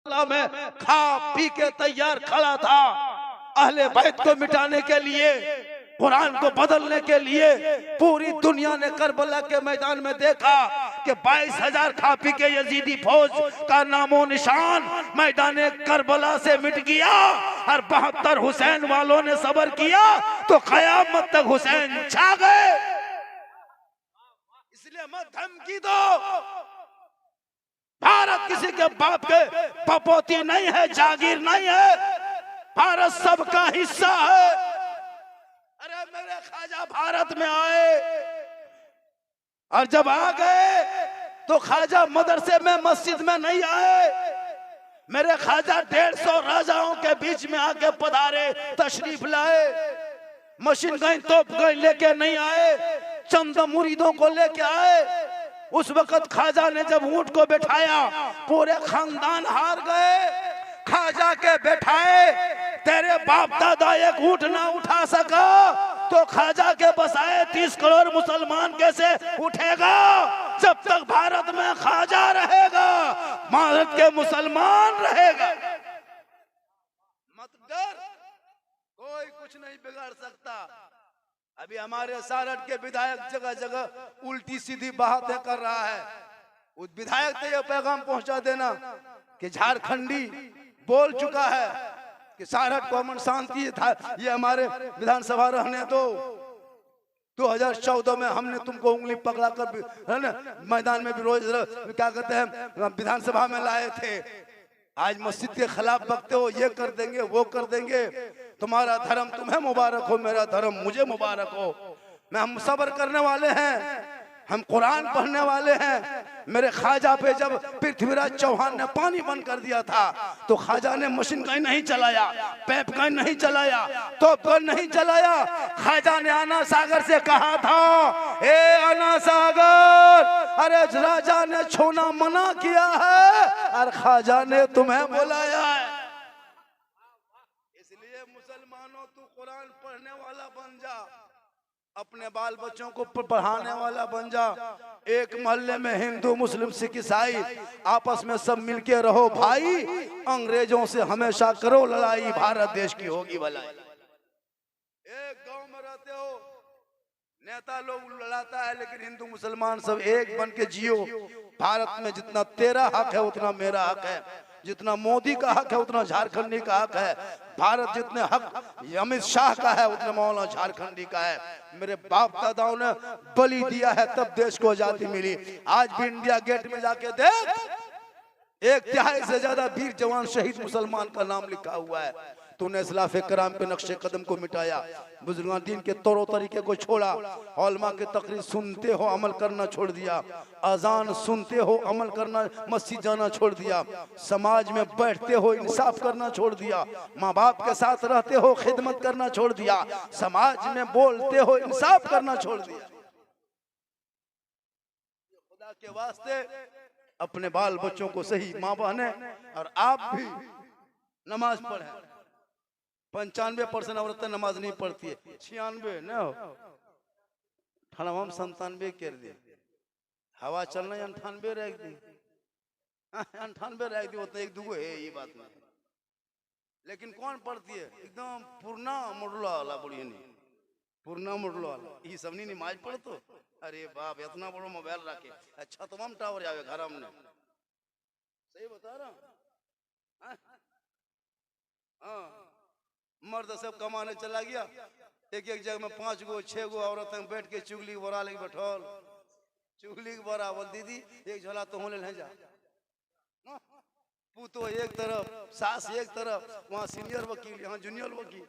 में खा पी के तैयार खड़ा था अहले बैत को मिटाने के लिए, कुरान को बदलने के लिए। पूरी दुनिया ने करबला के मैदान में देखा कि 22,000 खा पी के यजीदी फौज का नामो निशान मैदान करबला से मिट गया और 72 हुसैन वालों ने सब्र किया तो कयामत तक हुसैन छा गए। इसलिए मत धमकी दो। भारत किसी के बाप के पपोती नहीं है, जागीर नहीं है। भारत सबका हिस्सा है। अरे मेरे ख्वाजा भारत में आए और जब आ गए तो ख्वाजा मदरसे में मस्जिद में नहीं आए। मेरे ख्वाजा 150 राजाओं के बीच में आके पधारे, तशरीफ लाए। मशीन गन तोप गन लेके नहीं आए, चंद मुरीदों को लेके आए। उस वक्त ख्वाजा ने जब ऊंट को बैठाया पूरे खानदान हार गए। ख्वाजा के बैठाए तेरे बाप दादा एक ऊंट ना उठा सका तो ख्वाजा के बसाए 30 करोड़ मुसलमान कैसे उठेगा? जब तक भारत में ख्वाजा रहेगा भारत के मुसलमान रहेगा। मत डर, कोई कुछ नहीं बिगाड़ सकता। अभी हमारे सारठ के विधायक जगह जगह उल्टी सीधी बातें कर रहा है। उस विधायक से यह पैगाम पहुंचा देना कि झारखंडी बोल चुका है कि सारठ को अमन शांति था, ये हमारे विधानसभा रहने दो। 2014 में हमने तुमको उंगली पकड़ा कर है ना मैदान में भी रोज क्या कहते हैं विधानसभा में लाए थे। आज मस्जिद के खिलाफ बकते हो, ये कर देंगे वो कर देंगे। तुम्हारा धर्म तुम्हें मुबारक हो, मेरा धर्म मुझे मुबारक हो। हम सब्र करने वाले हैं, हम कुरान पढ़ने वाले हैं। मेरे ख्वाजा पे जब पृथ्वीराज चौहान ने पानी बंद कर दिया था तो ख्वाजा ने मशीन गन नहीं चलाया, पैप गन नहीं चलाया, तोप गन नहीं चलाया। ख्वाजा ने आना सागर से कहा था, ए आना सागर, अरे राजा ने छूना मना किया है और ख्वाजा ने तुम्हें बुलाया है। इसलिए मुसलमानों तू कुरान पढ़ने वाला बन जा, अपने बाल बच्चों को पढ़ाने वाला बन जा। एक मोहल्ले में हिंदू मुस्लिम सिख ईसाई आपस में सब मिलके रहो भाई। अंग्रेजों से हमेशा करो लड़ाई, भारत देश की होगी भलाई। एक गांव में रहते हो, नेता लोग लड़ाता है लेकिन हिंदू मुसलमान सब एक बन के जियो। भारत में जितना तेरा हक है उतना मेरा हक है, जितना मोदी का हक है उतना झारखंडी का हक है। भारत जितने हक अमित शाह का है उतना मौलाना झारखंडी का है। मेरे बाप दादाओं ने बलि दिया है तब देश को आजादी मिली। आज भी इंडिया गेट में जाके देख, 1/3 से ज्यादा वीर जवान शहीद मुसलमान का नाम लिखा हुआ है। तूने इस्लाफ कराम के नक्शे कदम को मिटाया, बुजुर्गान दीन के तौर तरीके को छोड़ा, उलमा के तकरीर सुनते हो अमल करना छोड़ दिया, अजान सुनते हो अमल करना मस्जिद जाना छोड़ दिया, समाज में बैठते हो इंसाफ करना छोड़ दिया, माँ बाप के साथ रहते हो खिदमत करना छोड़ दिया, समाज में बोलते हो इंसाफ करना छोड़ दिया। खुदा के वास्ते अपने बाल बच्चों को सही माँ बहने और आप भी नमाज पढ़े। 95% औरतें नमाज नहीं पढ़ती है, 96 न हो हम 97 कर दिए। हवा चलना 98 रह दी, 98 रह दी, उतना एक दूगो है ये बात नहीं। लेकिन कौन पढ़ती है? एकदम पूर्णा मुडला वाला बुढ़िया नहीं, पूर्णा मुडला वाला ये सब नहीं नमाज पढ़तो। अरे बाप, इतना बड़ा मोबाइल रखे, अच्छा तमाम टावर आवे घर हमने, सही बता रहा हूँ। हाँ, मर्द सब कमाने चला गया, एक एक जगह में 5 गो 6 गो औरतें बैठ के चुगली बोरा लेके बैठल, चुगली के बोरा बोल दीदी एक झोला तो होने ले जा। पूतो एक तरफ, सास एक तरफ, वहाँ सीनियर वकील यहाँ जूनियर वकील।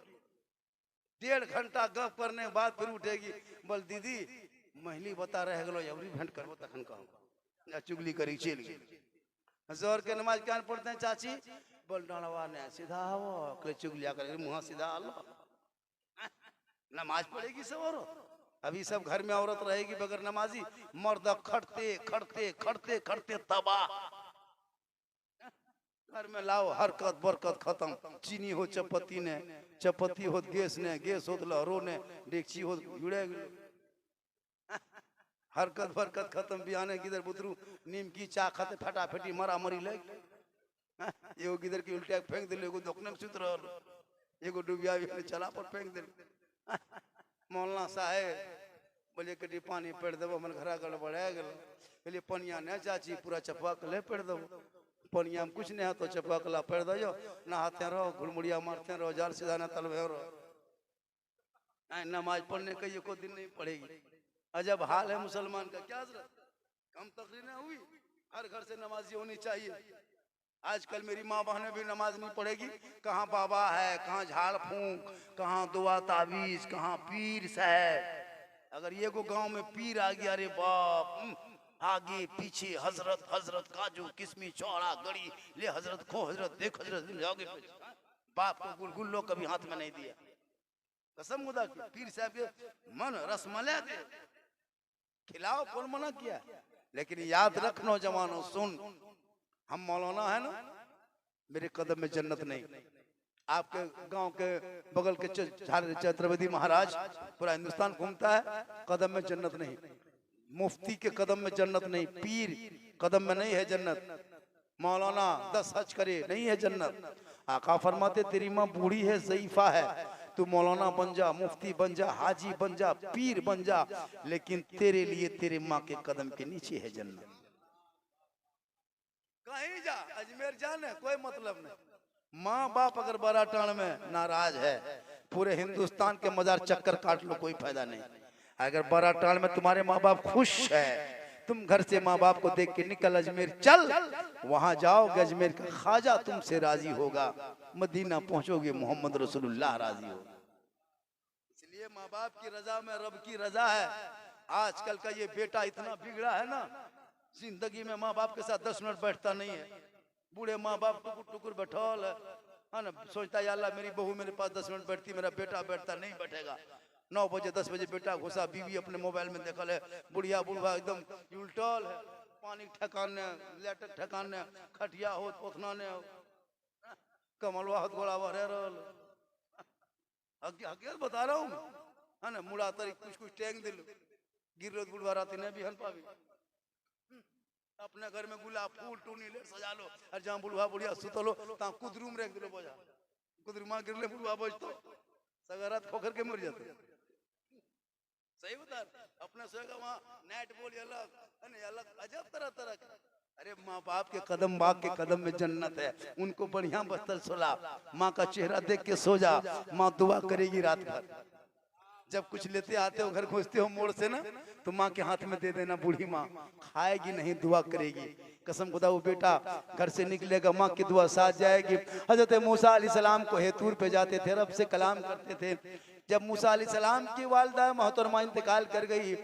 1.5 घंटा गप करने के बाद फिर उठेगी, बोल दीदी महिली बता रहे गलो एवरी भेंट करबो तखन कहूँ या चुगली करी चल गई। जोहर के नमाज क्या पढ़ते हैं चाची? बोल डरवा ने सीधा हो चुगलिया कर मुँह सीधा आलो। नमाज पढ़ेगी सब औरत, अभी सब घर में औरत रहेगी बगैर नमाजी, मर्द खड़ते खड़ते खड़ते खड़ते तबाह। घर में लाओ हरकत बरकत खत्म, चीनी हो चपत्ती ने, चपत्ती हो गैस ने, गैस हो लहरों ने, डेगची हो जुड़े हरकत बरकत खत्म। बिहाने किधर बुतरू नीम की चाह खाते फटाफटी मरा मरी लग एगो किधर की उल्टा फेंक दिल, एगो दुकान में सुत रहो, एगो डूबिया भी चला पर फेंक दिल। मौलाना साहेब बोले कटी पानी पेड़ देव, मन घरा गड़बड़ा गल, बोले पनिया न चाची पूरा चपा कले पेड़ दो, पनिया में कुछ नहीं है तो चपा कला पेड़ दो, नहाते रहो घुड़मुड़िया मारते रहो, जाल सीधा न तलवे रहो, नमाज पढ़ने का ये को दिन नहीं पड़ेगी। अजब हाल है मुसलमान का, क्या कम तकरीर हुई, हर घर से नमाजी होनी चाहिए। आजकल मेरी माँ बहनें भी नमाज नहीं पढ़ेगी, कहाँ बाबा है, कहाँ झाड़ फूंक, कहाँ दुआ तावीज, कहाँ पीर साहब। अगर ये को गांव में पीर आ गया, अरे बाप, आगे पीछे हजरत हजरत काजू किस्मी चौड़ा गड़ी ले, हजरत खो हजरत देख हजरत आगे, बाप को गुलगुल्लो कभी हाथ में नहीं दिया, कसम खुदा की। पीर साहब के मन रसमलाई दे खिलाओ, कौन मना किया। लेकिन याद रख नौजवानों, सुन, हम मौलाना है ना, मेरे कदम में जन्नत नहीं। आपके गांव के बगल के छत्रपति महाराज पूरा हिंदुस्तान घूमता है, कदम में जन्नत नहीं। मुफ्ती के कदम में जन्नत नहीं, पीर कदम में नहीं है जन्नत, मौलाना 10 हज करे नहीं है जन्नत। आका फरमाते तेरी माँ बूढ़ी है, ज़ईफा है, तू मौलाना बन जा, मुफ्ती बन जा, हाजी बन जा, पीर बन जा, लेकिन तेरे लिए तेरे माँ के कदम के नीचे है जन्नत। कहीं जा, अजमेर जाने कोई मतलब नहीं। माँ बाप अगर बाराटाण में नाराज है, पूरे हिंदुस्तान के मजार चक्कर काट लो, कोई फायदा नहीं। अगर बाराटाण में तुम्हारे माँ बाप खुश है, तुम घर से माँ बाप को देख के निकल अजमेर चल, वहां जाओगे, अजमेर का ख्वाजा तुमसे राजी होगा, मदीना पहुंचोगे मोहम्मद रसूलुल्लाह राजी होगा। इसलिए माँ बाप की रजा में रब की रजा है। आजकल का ये बेटा इतना बिगड़ा है ना, जिंदगी में माँ बाप के साथ 10 मिनट बैठता नहीं है। बूढ़े माँ बाप टुकुर टुकुर बैठौल है ना, सोचता है अल्लाह मेरी बहू मेरे पास 10 मिनट बैठती, मेरा बेटा बैठता नहीं बैठेगा। 9 बजे 10 बजे बेटा घुसा, बीवी अपने मोबाइल में देखल है, बुढ़िया बुढ़वा एकदम उल्टल है, पानी ठकाने लेटर ठकाने, खटिया हो पोथना ने कमलवा हाथ गोड़ा भरे रहल। हकीकत बता रहा हूँ है ना, मुड़ा तरी कुछ कुछ टेंग दिल गिर बुढ़वा राती ने भी हन पावी। अपने घर में गुलाब फूल टूनी ले सजा लो, और जहाँ बुढ़वा बुढ़िया सुतलो ता कुदरूम रेख दिलो बोझा, कुदरूमा गिरले बुढ़वा बजतो सगरात खोकर के मर जाते। सही बता, अपने सोएगा वहाँ नेट बोल अलग अलग, अजब तरह तरह का। अरे माँ बाप के कदम, बाप के कदम में जन्नत है, उनको बढ़िया बस्तर सोला, माँ का चेहरा देख के सो जा, माँ दुआ करेगी रात भर। जब कुछ लेते आते हो घर खोजते हो मोड़ से ना, तो माँ के हाथ में दे देना, बूढ़ी माँ खाएगी नहीं दुआ करेगी। कसम खुदा वो बेटा घर से निकलेगा, माँ की दुआ साथ जाएगी। हजरत मूसा अलैहिस्सलाम को हेतूर पे जाते थे, रब से कलाम करते थे। जब मूसा अलैहिस्सलाम की वालिदा मोहतरमा इंतकाल कर गई,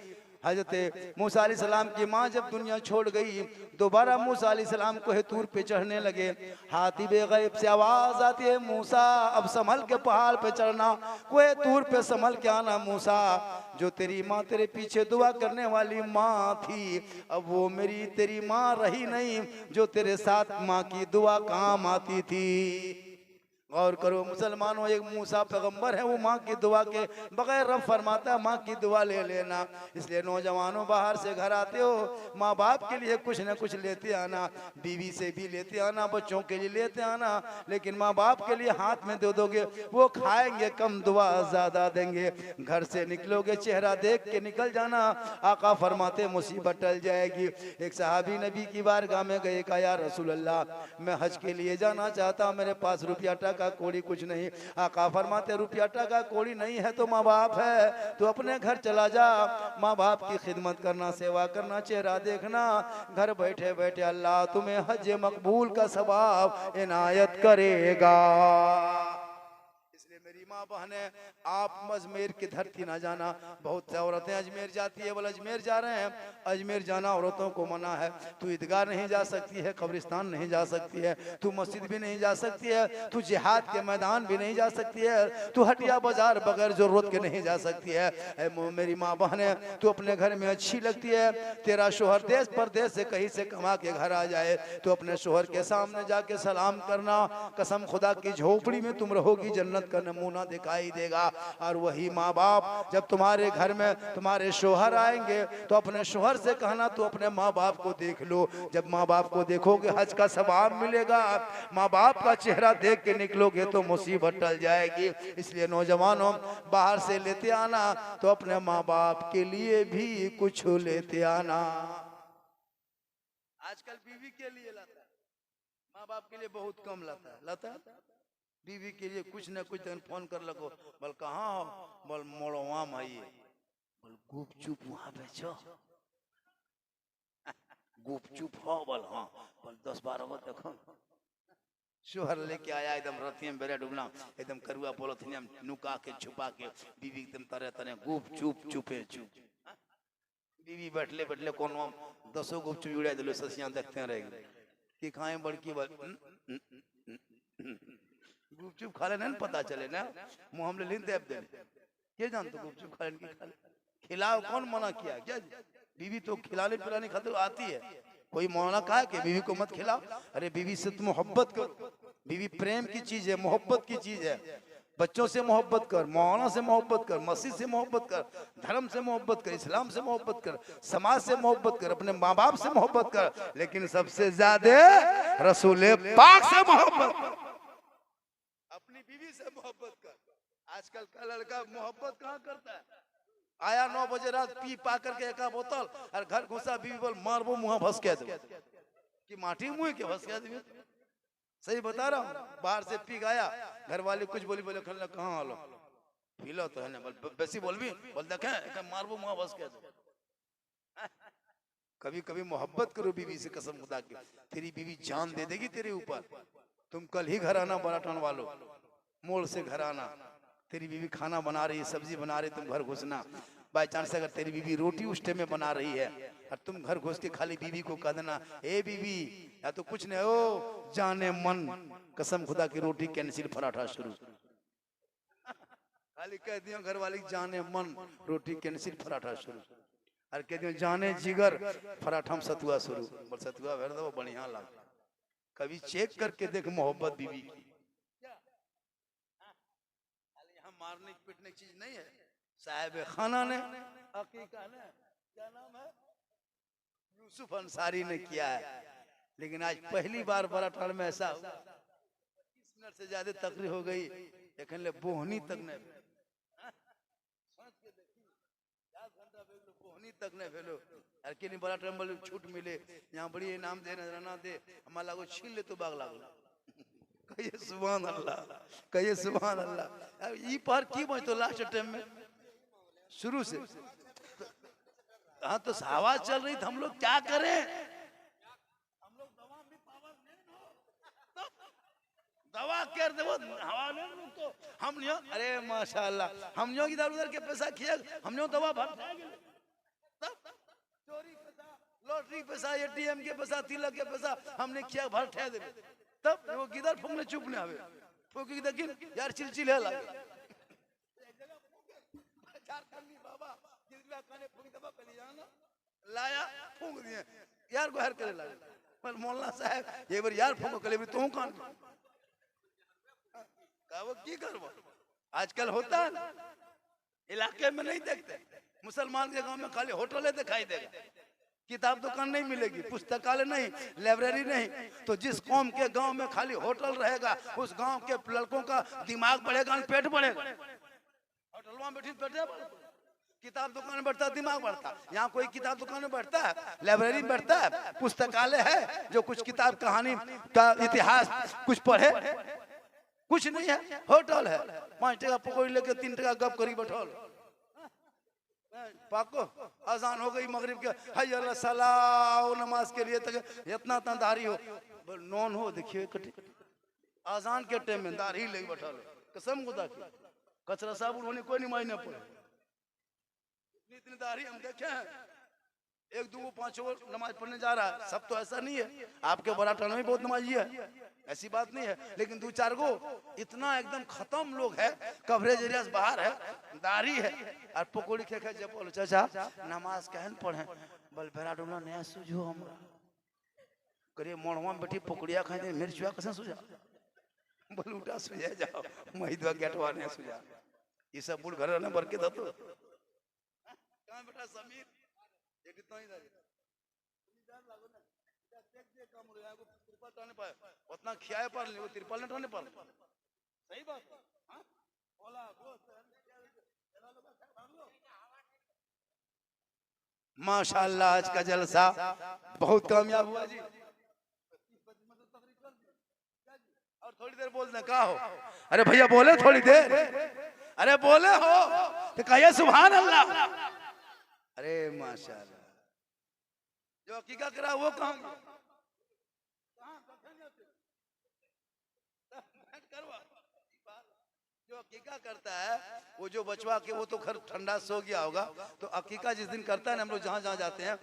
हजरत मूसा अलैहिस्सलाम की माँ जब दुनिया छोड़ गई, दोबारा मूसा अलैहिस्सलाम को हेतूर पे चढ़ने लगे। हाथी बेगैब से आवाज आती है, मूसा अब संभल के पहाड़ पे चढ़ना, कोई हेतूर पे संभल के आना मूसा। जो तेरी माँ तेरे पीछे दुआ करने वाली माँ थी, अब वो मेरी तेरी माँ रही नहीं, जो तेरे साथ माँ की दुआ काम आती थी। गौर करो मुसलमानों, एक मूसा पैगंबर है, वो माँ की दुआ के बगैर रब फरमाता है माँ की दुआ ले लेना। इसलिए नौजवानों बाहर से घर आते हो, माँ बाप के लिए कुछ न कुछ लेते आना, बीवी से भी लेते आना, बच्चों के लिए लेते आना, लेकिन माँ बाप के लिए हाथ में दे दोगे, वो खाएंगे कम दुआ ज्यादा देंगे। घर से निकलोगे चेहरा देख के निकल जाना, आका फरमाते मुसीबत टल जाएगी। एक सहाबी नबी की बारगाह में गए, कहा या रसूल अल्लाह मैं हज के लिए जाना चाहता, मेरे पास रुपया का कोड़ी कुछ नहीं। आका फरमाते रुपया टका कोड़ी नहीं है तो माँ बाप है, तो अपने घर चला जा, माँ बाप की खिदमत करना, सेवा करना, चेहरा देखना, घर बैठे बैठे अल्लाह तुम्हें हज मकबूल का सवाब इनायत करेगा। इसलिए मेरी माँ बहने, आप अजमेर की धरती ना जाना। बहुत से औरतें अजमेर जाती है, बोले अजमेर जा रहे हैं, अजमेर जाना औरतों को मना है। तू ईदगाह नहीं जा सकती है, कब्रिस्तान नहीं जा सकती है, तू मस्जिद भी नहीं जा सकती है, तू जिहाद के मैदान भी नहीं जा सकती है, तू हटिया बाजार बगैर जरूरत के नहीं जा सकती है। मेरी माँ बहने, तू अपने घर में अच्छी लगती है, तेरा शोहर देश परदेश से कहीं से कमा के घर आ जाए, तो अपने शोहर के सामने जाके सलाम करना, कसम खुदा की झोपड़ी में तुम रहोगी, जन्नत का नमूना नमूना दिखाई देगा। और वही माँ बाप जब तुम्हारे घर में तुम्हारे शोहर आएंगे तो अपने शोहर से कहना तू अपने माँ बाप को देख लो। जब माँ बाप को देखोगे हज का सवाब मिलेगा। माँ बाप का चेहरा देख के निकलोगे तो मुसीबत टल जाएगी। इसलिए नौजवानों, बाहर से लेते आना तो अपने माँ बाप के लिए भी कुछ लेते आना। आजकल बीवी के लिए लाता है, माँ बाप के लिए बहुत कम लाता है। बीवी के लिए कुछ न कुछ फोन कर लगो, बोल कहाँ हो, बोल मोड़वा माइए, बोल गुपचुप वहां बेचो, गुपचुप हो, बोल हाँ, बोल 10-12 को देखो। शोहर लेके आया एकदम रथियम बेरे डुबना, एकदम करुआ पोलोथिनियम नुका के छुपा के, बीवी एकदम तरह तरह गुपचुप चुपे चुप। बीवी बैठले बैठले कौन 10 गुपचुप उड़ा दिलो, ससियां देखते रहेंगे कि खाए बड़की बात गुपचुप खा लेना पता चले ना, मुंह हमले लिन देव दे के जान तो गुपचुप खा लेने की खिलाओ, कौन मना किया क्या? बीवी तो खिलाने पिलाने खातिर आती है, कोई मौना कहा कि बीवी को मत खिलाओ? अरे बीवी से तुम मोहब्बत करो, बीवी प्रेम की चीज है, मोहब्बत की चीज है। बच्चों से मोहब्बत कर, मौलाना से मोहब्बत कर, मस्जिद से मोहब्बत कर, धर्म से मोहब्बत कर, इस्लाम से मोहब्बत कर, समाज से मोहब्बत कर, अपने माँ बाप से मोहब्बत कर, लेकिन सबसे ज्यादा रसूल पाक से मोहब्बत कर, अपनी बीवी से मोहब्बत कर। आजकल का लड़का मोहब्बत कहाँ करता है? आया 9 बजे रात पी पा करके एक बोतल और घर घुसा, बीवी बोल मारबो मुँह भसके दो कि माटी मुँह के भसके दे। सही बता रहा हूँ, बाहर से पी गया, घर वाले कुछ बोली, बोले कहाँ आलो पीलो तो है ना, बेसी बोल भी बोल देखे मारबो मुँह भसके दो। कभी कभी मोहब्बत करो बीवी से, कसम खुदा की, तेरी बीवी जान दे देगी तेरे ऊपर। तुम कल ही घर आना बराटन वालों, मोड़ से घर आना, तेरी बीवी खाना बना रही है, सब्जी बना रही, तुम घर घुसना। बाई चांस अगर तेरी बीवी रोटी उस टाइम में बना रही है और तुम घर घुस के खाली बीवी को कह देना, ए बीवी, या तो कुछ नहीं हो जाने मन, कसम खुदा की रोटी कैंसिल, पराठा शुरू। खाली कह दियो घर वाली जाने मन, रोटी कैंसिल, पराठा शुरू। और कह दियो जाने जिगर, पराठा में सतुआ शुरू। बोल सतुआ भर दो बढ़िया लग। कभी चेक करके देख मोहब्बत बीवी की। यहाँ मारने पीटने की चीज नहीं है। साहिब खाना ने क्या नाम है, यूसुफ अंसारी ने किया है, लेकिन आज पहली बार बराटाल में ऐसा 20 मिनट से ज्यादा तकरीर हो गई, लेकिन ले बोहनी तक नहीं, बोहनी तक नहीं भेलो। और कि बराटाल में छूट मिले, यहाँ बड़ी इनाम दे नजराना दे, हमारा लागो छीन ले तो बाग लागला। कहिए सुभान अल्लाह, कहिए सुभान अल्लाह। अब ई पर की बच तो लास्ट टाइम में शुरू से हाँ तो हवा चल रही थी, हम लोग क्या करें? हम लोग दवा भी पावर नहीं, दवा कर दे, हवा नहीं तो हम नहीं। अरे माशाल्लाह, हम जो इधर उधर के पैसा किया, हम जो दवा भर चोरी पैसा, लॉटरी पैसा, एटीएम के पैसा, तिलक के पैसा हमने किया भर ठे दे, तब वो किधर फूकने चुप नहीं आवे, फूकी देखिन यार चिलचिल है लगे बाबा लाया फूक दिए यार, गुहार करे लगे। पर मौलाना साहब एक बार यार फूको कले भी तू कान का वो की करबो। आजकल होता है इलाके में नहीं देखते, मुसलमान के गांव में खाली होटल दिखाई देगा, किताब दुकान नहीं मिलेगी, पुस्तकालय नहीं, लाइब्रेरी नहीं। तो जिस कौम के गांव में खाली होटल रहेगा, उस गांव के लड़कों का दिमाग बढ़ेगा, पेट बढ़ेगा। होटल में बैठी पेट, किताब दुकान में बैठता दिमाग बढ़ता। यहाँ कोई किताब दुकान में बैठता है, लाइब्रेरी में बैठता है, पुस्तकालय है जो कुछ किताब कहानी का इतिहास कुछ पढ़े, कुछ नहीं है। होटल है, 5 टका पकौड़ी लेके 3 टका गप करी बैठल, पाको अजान हो गई मगरिब के, hayya अल्लाह सलाह नमाज के लिए तक इतना दाढ़ी हो नॉन हो, देखिए अजान के टाइम में दाढ़ी ले बैठल, कसम खुदा की, कचरा साबुन होने कोई नमाज न पढ़े, इतनी दाढ़ी हम देखे हैं। 1 2 5 नमाज पढ़ने जा रहा है, सब तो ऐसा नहीं है, आपके बराटान में बहुत नमाजी है, ऐसी बात नहीं है, लेकिन 2 4 गो इतना एकदम खत्म लोग है, कवरेज एरिया से बाहर है, दाढ़ी है और पकौड़ी खे खे जब बोलो चाचा नमाज कहन पढ़े, बोल बेरा डुमला नया सूझो हमरा करे मोड़वा में बैठी पकौड़िया खाए दे मिर्चुआ कैसे सूझा, बोल उठा सुझा जाओ महिदवा गेटवा ने सुझा ये सब बुढ़ घर ने भर के दतो कहां बेटा समीर ये कितना ही जान लागो ना देख दे काम हो गया को तिरपाल टाने पाए उतना खियाए पर ले वो तिरपाल न टाने पर सही बात हां बोला माशाल्लाह आज का जलसा बहुत कामयाब हुआ जी और थोड़ी देर बोलना का हो अरे भैया बोले थोड़ी देर अरे बोले हो तो कहिए सुभान अल्लाह अरे माशाल्लाह जो हकीका करा वो कहां जो अकीका करता है वो जो बचवा के वो तो खर ठंडा सो गया होगा तो अकीका जिस दिन करता है ना हम लोग जहाँ जहाँ जाते हैं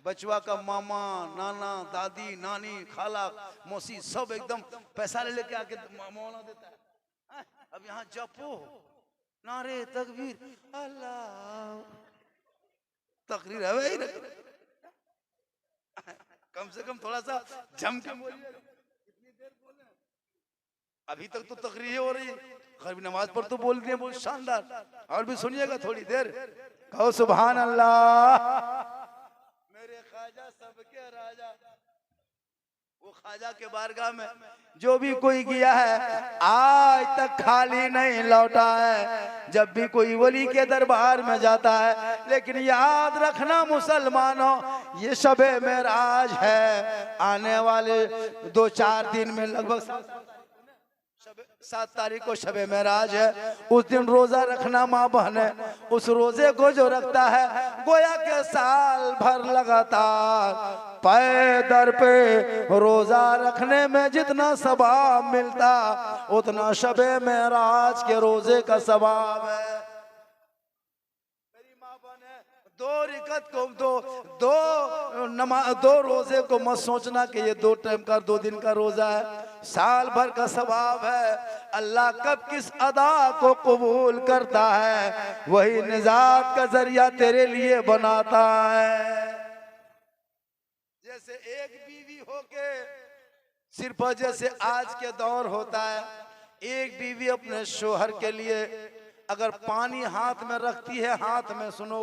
बचवा का मामा नाना दादी नानी खाला मौसी सब एकदम पैसा ले लेके आके मौला देता है अब यहाँ जपो नारे तकबीर अल्लाह तकरीर है भाई कम से कम थोड़ा सा जम के बोलिए कितनी देर बोले अभी तक तो तकरीर हो रही है घर भी नमाज पर तो बोल रही है बहुत शानदार और भी सुनिएगा थोड़ी देर कहो सुभान अल्लाह मेरे ख्वाजा सबके राजा वो ख्वाजा के बारगाह में जो भी कोई गया है आज तक खाली नहीं लौटा है जब भी कोई वली के दरबार में जाता है लेकिन याद रखना मुसलमानों ये शबे मेराज है आने वाले 2-4 दिन में लगभग 7 तारीख को शबे मेराज है उस दिन रोजा रखना माँ बहन उस रोजे को जो रखता है गोया के साल भर लगातार पैदर पे रोजा रखने में जितना सवाब मिलता उतना शबे मेराज के रोजे का सवाब है मेरी माँ बहन 2 रिकत को दो रोजे को मत सोचना कि ये 2 टाइम का 2 दिन का रोजा है साल भर का सवाब है अल्लाह कब किस अदा को कबूल करता है वही निजात का जरिया तेरे लिए बनाता है जैसे एक बीवी होके सिर्फ जैसे आज के दौर होता है एक बीवी अपने शोहर के लिए अगर पानी हाथ में रखती है हाथ में सुनो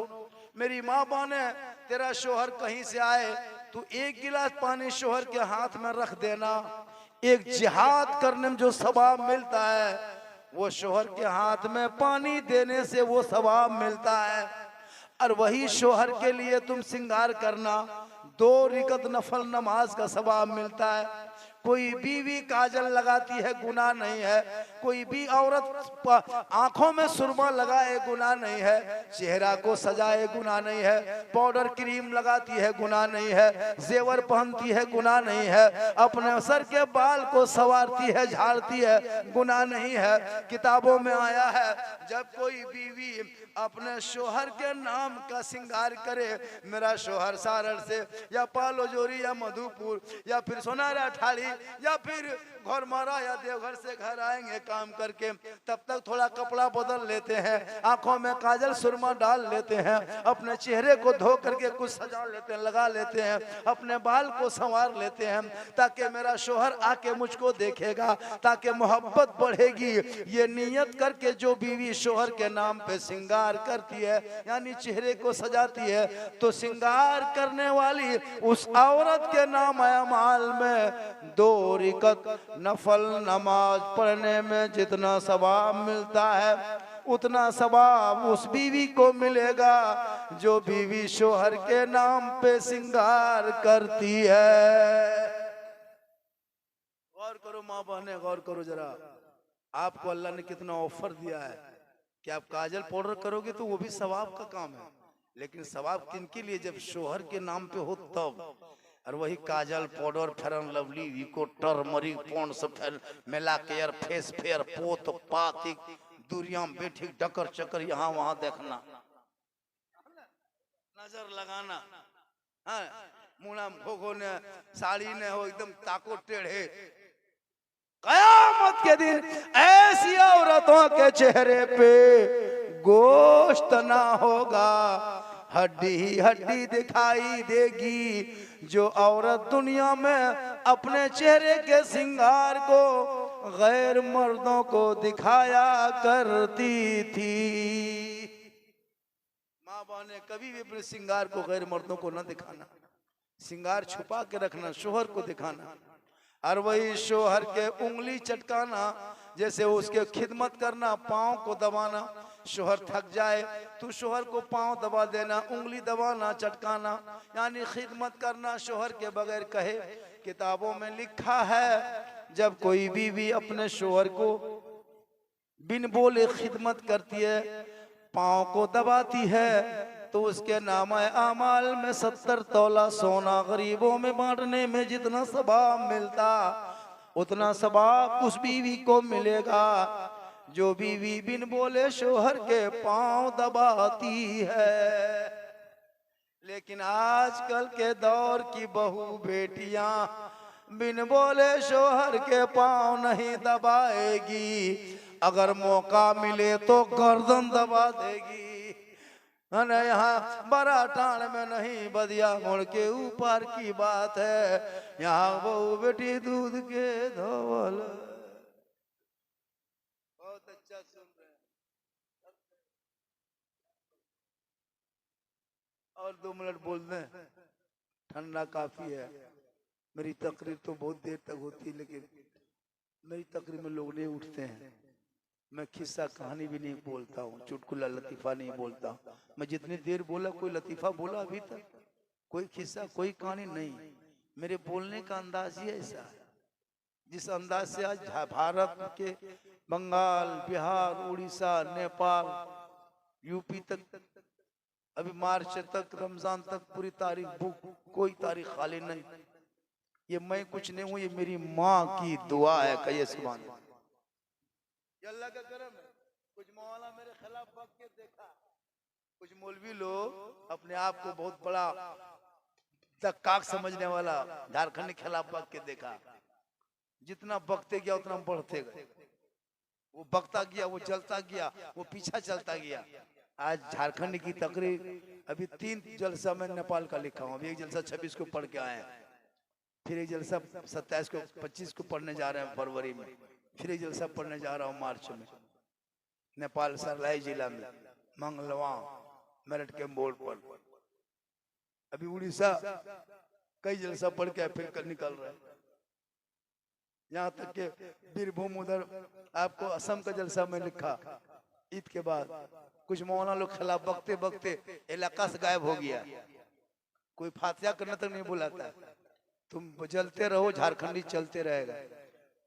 मेरी माँ बहने तेरा शोहर कहीं से आए तू 1 गिलास पानी शोहर के हाथ में रख देना एक जिहाद करने में जो सवाब मिलता है वो शोहर के हाथ में पानी देने से वो सवाब मिलता है और वही शोहर के लिए तुम श्रृंगार करना 2 रिकत नफल नमाज का सवाब मिलता है कोई बीवी काजल लगाती है गुनाह नहीं है कोई भी औरत आंखों में सुरमा लगाए गुनाह नहीं है चेहरा को सजाए गुनाह नहीं है पाउडर क्रीम लगाती है गुनाह नहीं है जेवर पहनती है गुनाह नहीं है अपने सर के बाल को संवारती है झाड़ती है गुनाह नहीं है किताबों में आया है जब कोई बीवी अपने शोहर के नाम का श्रृंगार करे मेरा शोहर सारर से या पालोजोरी या मधुपुर या फिर सोनारा ठाड़ी या फिर घरमारा या देवघर से घर आएंगे काम करके तब तक थोड़ा कपड़ा बदल लेते हैं आंखों में काजल सुरमा डाल लेते हैं अपने चेहरे को धो करके कुछ सजा लेते हैं लगा लेते हैं अपने बाल को संवार लेते हैं ताकि मेरा शोहर आके मुझको देखेगा ताकि मोहब्बत बढ़ेगी ये नियत करके जो बीवी शोहर के नाम पे श्रृंगार करती है यानी चेहरे को सजाती है तो श्रृंगार करने वाली उस औरत के नाम अमाल में 2 रिकत नफल नमाज पढ़ने में जितना सवाब मिलता है उतना सवाब उस बीवी को मिलेगा जो बीवी शोहर के नाम पे श्रृंगार करती है। गौर करो माँ बहने गौर करो जरा आपको अल्लाह ने कितना ऑफर दिया है कि आप काजल पाउडर करोगे तो वो भी सवाब का काम है लेकिन सवाब किनके लिए जब शोहर के नाम पे हो तब और वही काजल पाउडर फेरन लवली इको टर्मरिक पॉन्ड सब मिला के यार फेस फेयर पोत पाती दुनिया में बैठी डकर चकर यहाँ वहां देखना नजर लगाना हाँ मुना भोगो ने साड़ी ने हो एकदम ताको टेढ़े कयामत के दिन ऐसी औरतों के चेहरे पे गोश्त ना होगा हड्डी ही हड्डी दिखाई देगी जो औरत दुनिया में अपने चेहरे के श्रृंगार को गैर मर्दों को दिखाया करती थी। माँ बहने कभी भी अपने श्रृंगार को गैर मर्दों को न दिखाना, श्रृंगार छुपा के रखना, शोहर को दिखाना। और वही शोहर के उंगली चटकाना, जैसे उसके खिदमत करना, पाँव को दबाना। शोहर थक जाए तो शोहर को पाँव दबा देना, उंगली दबाना, चटकाना, यानी खिदमत करना शोहर के बगैर कहे। किताबों में लिखा है जब कोई बीवी अपने शोहर को बिन बोले खिदमत करती है, पाँव को दबाती है, तो उसके नामे आमाल में 70 तोला सोना गरीबों में बांटने में जितना सवाब मिलता, उतना सवाब उस बीवी को मिलेगा जो बीवी बिन बोले शोहर के पांव दबाती है। लेकिन आजकल के दौर की बहू बेटियां बिन बोले शोहर के पांव नहीं दबाएगी, अगर मौका मिले तो गर्दन दबा देगी। यहाँ बड़ा टाण में नहीं, बदिया मोड़ के ऊपर की बात है, यहाँ बहू बेटी दूध के धोवल। बहुत अच्छा सुन रहे हैं। और 2 मिनट बोल दें, ठंडा काफी है। मेरी तकरीर तो बहुत देर तक होती है, लेकिन मेरी तकरीर में लोग नहीं उठते हैं। मैं किस्सा कहानी भी नहीं बोलता हूँ, चुटकुला लतीफा नहीं बोलता। मैं जितनी देर बोला, कोई लतीफा बोला अभी तक? कोई किस्सा, कोई कहानी नहीं। मेरे बोलने का अंदाज ही ऐसा है, जिस अंदाज से आज भारत के बंगाल, बिहार, उड़ीसा, नेपाल, यूपी तक, अभी मार्च तक, रमजान तक पूरी तारीख बुक, कोई तारीख खाली नहीं। ये मैं कुछ नहीं हूँ, ये मेरी माँ की दुआ है। कहिए सुभान अल्लाह। अल्लाह का करम है। कुछ मौलाना मेरे खिलाफ बक के देखा, कुछ मौलवी लोग अपने आप को बहुत बड़ा तक्काक समझने वाला झारखंड के खिलाफ बक के देखा। जितना बकते गया उतना बढ़ते गए, वो बकता गया, वो जलता गया, वो पीछा चलता गया। आज झारखंड की तकरीर अभी 3 जलसा में नेपाल का लिखा हूँ। अभी एक जलसा 26 को पढ़ के आए हैं, फिर एक जलसा 27 को 25 को पढ़ने जा रहे हैं फरवरी में, फिर एक जलसा पढ़ने जा रहा हूँ मार्च में, नेपाल सरलाई जिला में मंगलवा मेरठ के मोड़ पर। अभी उड़ीसा कई जलसा पढ़ के फिर कल निकल रहे हैं। यहाँ तक के बीरभूम, उधर आपको असम का जलसा में लिखा। ईद के बाद कुछ मौलाना लोग खिलाफ बकते बकते इलाका से गायब हो गया, कोई फातिहा करने तक नहीं बुलाता। तुम जलते रहो, झारखंडी चलते रहेगा।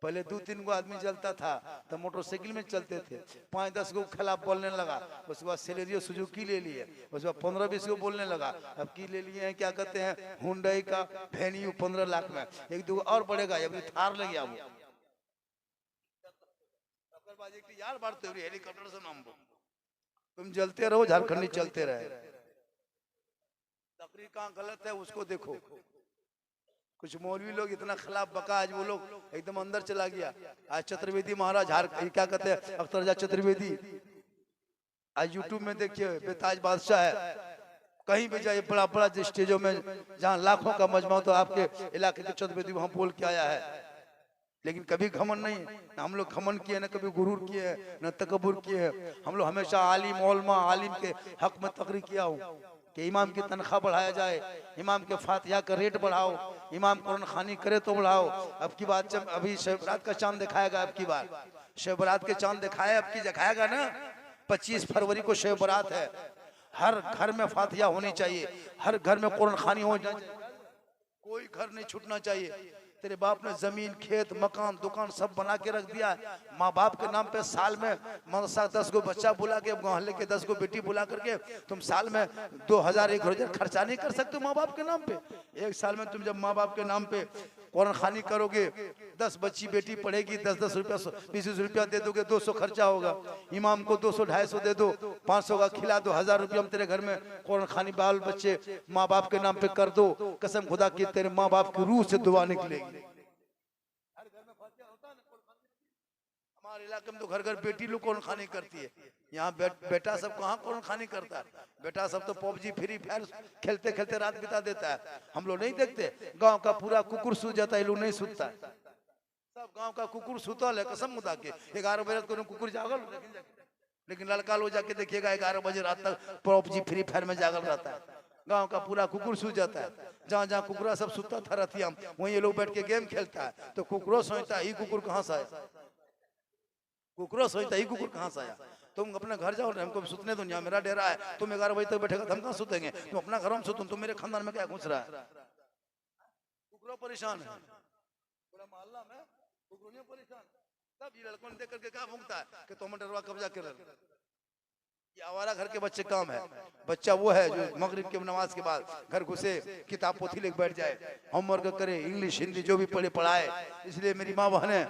पहले 2-3 गो आदमी जलता था तो मोटरसाइकिल में चलते थे, 5-10 गो खिलाफ बोलने लगा। उसके बाद सेलेरियो सुजुकी ले लिए, उसके बाद 15-20 गो बोलने लगा। अब की ले लिए हैं, क्या कहते हैं, हुंडई का वेन्यू 15 लाख में, 1-2 और बढ़ेगा। अभी थार ले गया वो, यार बात तो हेलीकॉप्टर से नाम। तुम जलते रहो, झारखंडी चलते रहे। तकरीर कहाँ गलत है उसको देखो। कुछ मौलवी लोग इतना खिलाफ बका, आज वो लोग एकदम अंदर चला गया। आज चतुर्वेदी महाराज, क्या कहते हैं, अख्तरजा चतुर्वेदी, आज यूट्यूब में देखिए, बेताज बादशाह है। कहीं भी जाइए, बड़ा बड़ा स्टेजों में जहाँ लाखों का मजमा, तो आपके इलाके के चतुर्वेदी वहां बोल के आया है। लेकिन कभी घमंड नहीं, ना हम लोग घमंड किए, ना कभी गुरूर किए, ना तकब्बुर किए। हम लोग हमेशा आलिम उलमा आलिम के हक में तकरीर किया हूँ कि इमाम की तनख्वाह बढ़ाया जाए, इमाम के फातिहा का रेट बढ़ाओ, इमाम कुरान खानी करे तो बढ़ाओ। अब की बात, जब अभी शब रात का चांद दिखाएगा, अब की बार शब रात के चांद दिखाया, अब की दिखाएगा ना, 25 फरवरी को शब रात है। हर घर में फातिहा होनी चाहिए, हर घर में कुरान खानी हो जाए, कोई घर नहीं छूटना चाहिए। तेरे बाप ने जमीन, खेत, मकान, दुकान सब बना के रख दिया। माँ बाप के नाम पे साल में मदरसा 10 गो बच्चा बुला के, मोहल्ले के 10 गो बेटी बुला करके तुम साल में 2000-1000 खर्चा नहीं कर सकते माँ बाप के नाम पे। एक साल में तुम जब माँ बाप के नाम पे कुरान खानी करोगे, 10 बच्ची बेटी पढ़ेगी, 10-10 रुपया 20-20 रुपया दे दोगे, 200 खर्चा होगा। इमाम को 200-250 दे दो, 500 का खिला दो, 1000 रुपया तेरे घर में कुरान खानी बाल बच्चे माँ बाप के नाम पे कर दो। कसम खुदा की तेरे माँ बाप की रूह से दुआ निकलेगी। हमारे इलाके में तो घर घर बेटी लोग कुरान खानी करती है। यहाँ बेटा सब कहाँ कुरान खानी करता है? बेटा सब तो पबजी फ्री फायर खेलते खेलते रात बिता देता है। हम लोग नहीं देखते, गांव का पूरा कुकुर सो जाता है, लोग नहीं सुनता है। सब गांव का कुकुर सुतल है कसम खुदा के 11 बजे को कुकुर जागल, लेकिन लड़का लोग जाके देखिएगा 11 बजे रात तक पबजी फ्री फायर में जागल रहता है। गांव का पूरा कुकुर सो जाता है। जहाँ जहाँ कुकुरा सब सुता था रतिया वहीं ये लोग बैठ के गेम खेलता है। तो कुकुरो सोचता है ये कुकुर कहाँ से आया, कुकुरो सोचता है ये कुकुर कहाँ से आया। तुम अपने घर जाओ, हमको सुतने दो, यहाँ मेरा डेरा है। तुम 11 बजे तक बैठेगा तो हम कहाँ सुतेंगे? तुम अपना घर में सुतो, तुम मेरे खानदान में क्या घुस रहा है? कुकुरो परेशान है, पूरा मोहल्ला में कुकुरों परेशान। तब ये लड़कों ने देख करके क्या भूंगता है कि तुम डरवा कब्जा कर रहे हो। ये आवारा घर के बच्चे काम है। बच्चा वो है जो मगरिब के नमाज के बाद घर घुसे, किताब पोथी लेकर बैठ जाए, होमवर्क करे, इंग्लिश हिंदी जो भी पढ़े पढ़ाए। इसलिए मेरी माँ बहनें,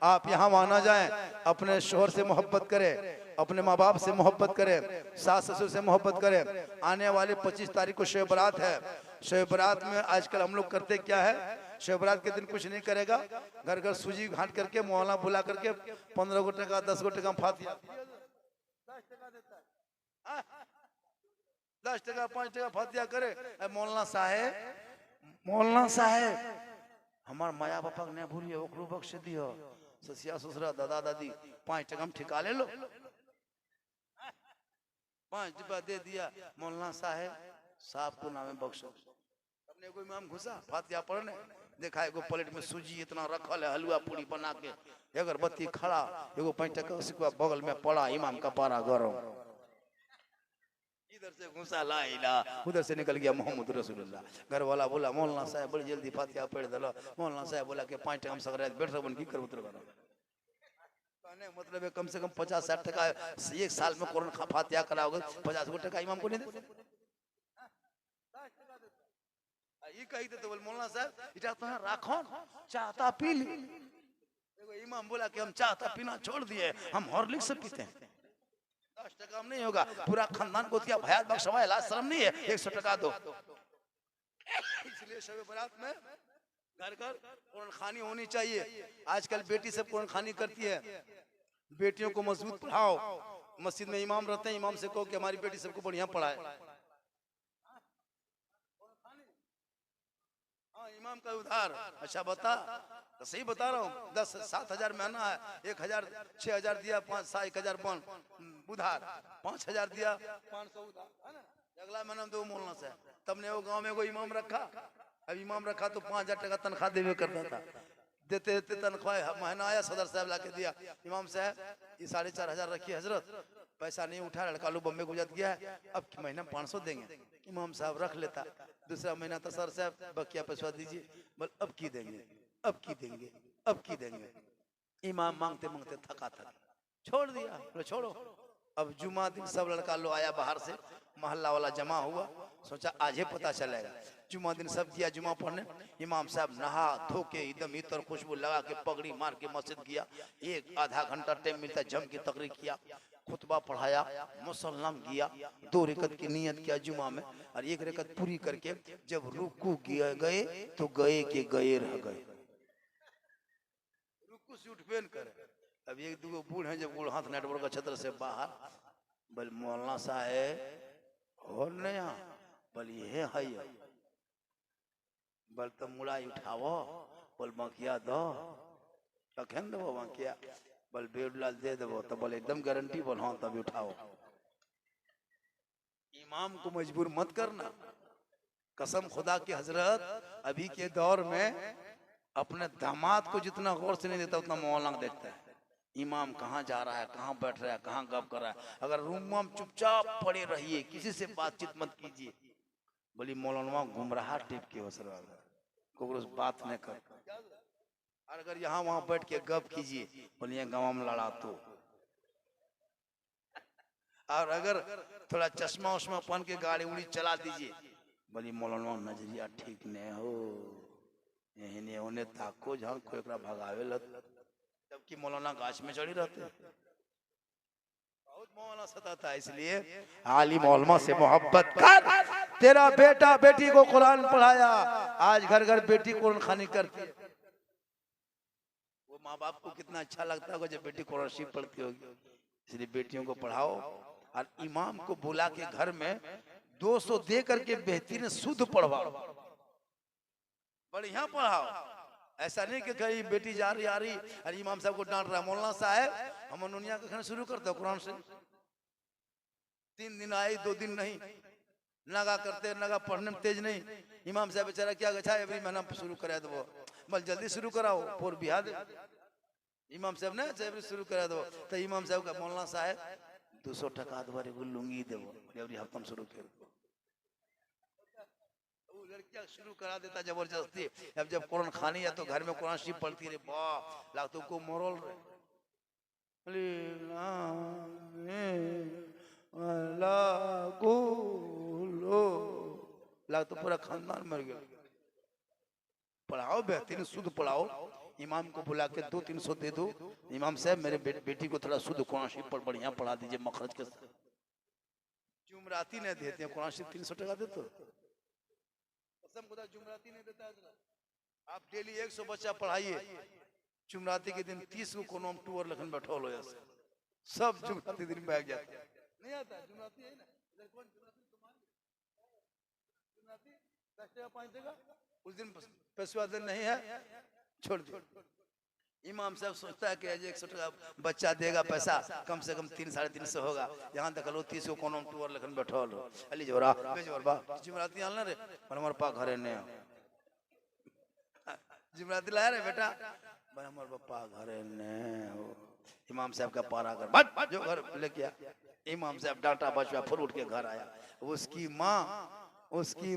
आप यहाँ वहाँ ना जाएं, अपने शोहर से मोहब्बत करें, अपने माँ बाप से मोहब्बत करें, सास ससुर से मोहब्बत करें। आने वाले 25 तारीख को शब बारात है। शब बारात में आजकल हम लोग करते क्या है, शब बारात के दिन कुछ नहीं करेगा, घर घर सूजी घाट करके मोहल्ला बुला करके 15 गो टका 10 गो टका फातिया 10 टका 5 टका फातिया करे। मौलाना साहेब, मौलाना साहेब हमार माया बापा ने भूलिए ओकरो बख्श दियो, ससिया ससुरा दादा दादी 5 टका हम ठिका ले लो, 5 डिब्बा दे दिया। मौलाना साहेब साहब को नामे बख्श। अपने कोई इमाम घुसा फातिया पढ़ने, देखा एगो प्लेट में सूजी इतना रखल है, हलवा पूरी बना के, अगरबत्ती खड़ा, एगो 5 टका सिक्का बगल में पड़ा, इमाम का पारा गरम। इधर से घुसा ला इला, उधर से निकल गया मोहम्मद रसूलुल्लाह। घर वाला बोला मौलाना साहब बड़ी जल्दी फातिहा पढ़ दलो। मौलाना साहब बोला कि 5 टका हम सगरात बैठ रहे की कर उतर करो। कहने मतलब है कम से कम 50-60 टका एक साल में कुरान फातिहा कराओगे, 50 गो टका इमाम को नहीं दे। ये कही तो बोल मौलाना साहब इटा तो राखो चाहता पी ली। एगो इमाम बोला कि हम चाहता पीना छोड़ दिए, हम हॉर्लिक्स से पीते हैं। 10 टका नहीं होगा, पूरा खानदान को दिया भयात बख्शवा, लाज शर्म नहीं है, 100 टका दो। इसलिए शब बारात में घर घर कुरान खानी होनी चाहिए। आजकल बेटी सब कुरान खानी करती है। बेटियों को मजबूत पढ़ाओ। मस्जिद में इमाम रहते हैं, इमाम से कहो कि हमारी बेटी सबको बढ़िया पढ़ाए। हाँ इमाम का उधार, अच्छा बता तो सही बता रहा हूँ, 10-7 महीना है, 1,000 6,000 दिया, 5-7,000 बन उधार, 5,000 दिया 500 उधार है ना। अगला महीना दो मौलाना से। तब ने वो गांव में कोई इमाम रखा, अब इमाम रखा तो 5,000 टका तनख्वाह देवे करता था। देते देते तनख्वाह महीना आया, सदर साहब ला के दिया, इमाम साहब ये 4,500 रखिए हजरत, पैसा नहीं उठा, लड़का लोग बम्बे गुजर गया है, अब महीना 500 देंगे। इमाम साहब रख लेता। दूसरा महीना तो सर साहब बकिया पैसा दीजिए, बोल अब की देंगे, अब की देंगे, अब की देंगे। इमाम मांगते मांगते थका थक छोड़ दिया, बोले छोड़ो। अब जुमा दिन सब लड़का लो आया बाहर से, मोहल्ला वाला जमा हुआ, सोचा आज ही पता चलेगा। जुमा दिन सब दिया जुमा पढ़ने। इमाम साहब नहा धो के एकदम इतर खुशबू लगा के पगड़ी मार के मस्जिद गया। 1-आधा घंटा टाइम मिलता, जम की तकरीर किया, खुतबा पढ़ाया, मुसल्लम किया, 2 रकत की नियत किया जुमा में, और 1 रकत पूरी करके जब रुकू गए तो गए के गए रह गए। रुकू से उठबेन करे। अब 1-2 बूढ़ हैं, जब बूढ़ हाथ नेटवर्क का छत्र से बाहर, बोल मौलाना साहेब हो नया, बोल ये है, बोल तो मुड़ा उठावो, बोल मकिया दो, कखें दो मकिया, बोल बेडलाल दे दो, तो बोल एकदम गारंटी, बोल हाँ तभी उठाओ। इमाम को मजबूर मत करना, कसम खुदा की हजरत अभी के दौर में अपने दामाद को जितना गौर से नहीं देता उतना मौलाना देखता है। इमाम कहाँ जा रहा है, कहाँ बैठ रहा है, कहाँ गप कर रहा है। अगर रूम में चुपचाप पड़े रहिए, किसी से बातचीत मत कीजिए, बोली मौलाना गुमराह टिप के हो सर, बात नहीं कर। और अगर यहाँ वहां बैठ के गप कीजिए, बोलिए गाँव में लड़ा तो। और अगर थोड़ा चश्मा उश्मा पहन के गाड़ी उड़ी चला दीजिए, बोली मौलाना नजरिया ठीक नहीं हो, यही होने ताको जहाँ कोई भगावे लग, जबकि मौलाना गाछ में चढ़ी रहते। बहुत मौलाना सताता है। इसलिए आलिम उलमा से मोहब्बत कर। तेरा बेटा बेटी को कुरान पढ़ाया, आज घर घर बेटी कुरान खानी करती है। वो माँ बाप को कितना अच्छा लगता होगा जब बेटी कुरान शरीफ पढ़ती होगी। इसलिए बेटियों को पढ़ाओ, और इमाम को बुला के घर में 200 दे करके बेहतरीन शुद्ध पढ़वाओ, बढ़िया पढ़ाओ। ऐसा नहीं कि कहीं बेटी जा रही आ रही अरे इमाम साहब को डांट रहा है, मौलाना साहब हम अनुनिया का खाना शुरू करते हो कुरान से। 3 दिन आई 2 दिन नहीं, नगा करते नगा पढ़ने में तेज नहीं। इमाम साहब बेचारा क्या गच्छा एवरी महीना शुरू करा दो, बल जल्दी शुरू कराओ पोर बिहा दे। इमाम साहब ने एवरी शुरू करा दो तो इमाम साहब का मौलाना साहब 200 टका दोबारे को लूंगी देवो एवरी हफ्ता शुरू कर दो। वो लड़कियां शुरू करा देता जबरदस्ती। अब जब कुरान खानी है तो घर में कुरान शरीफ पढ़ती रहे, वाह लाग तो को मोरल लाग तो पूरा खानदान मर गया। पढ़ाओ बेहतरीन शुद्ध पढ़ाओ, इमाम को बुला के 200-300 दे दो, इमाम साहब मेरे बेटी को थोड़ा शुद्ध कुरान शरीफ पर बढ़िया पढ़ा दीजिए मखरज के साथ। जुमराती नहीं देते हैं कुरान शरीफ 300 टका देते हो, खुदा जुमराती नहीं देता है। आप डेली 100 बच्चा पढ़ाइए, जुमराती के दिन 30 को कोनो में टूर लखन बैठो लो ऐसे सब जुमराती दिन में आ गया। नहीं आता जुमराती है ना, इधर कौन जुमराती तुम्हारी जुमराती 10 टका 5 देगा, उस दिन पैसा दिन नहीं है छोड़ दो। इमाम साहब सोचता है कि 100 टका बच्चा देगा पैसा कम से कम 300-350 होगा, यहाँ तक लो 30 को कोनो में टूर लखन बैठो लो अली जोरा बेजोरबा जुमराती आलना रे पर हमारे पा घरे ने जुमराती लाया रे बेटा पर हमारे पप्पा घरे ने हो। इमाम साहब का पारा कर बट जो घर लेके आ, इमाम साहब डांटा बचवा फिर उठ के घर आया। उसकी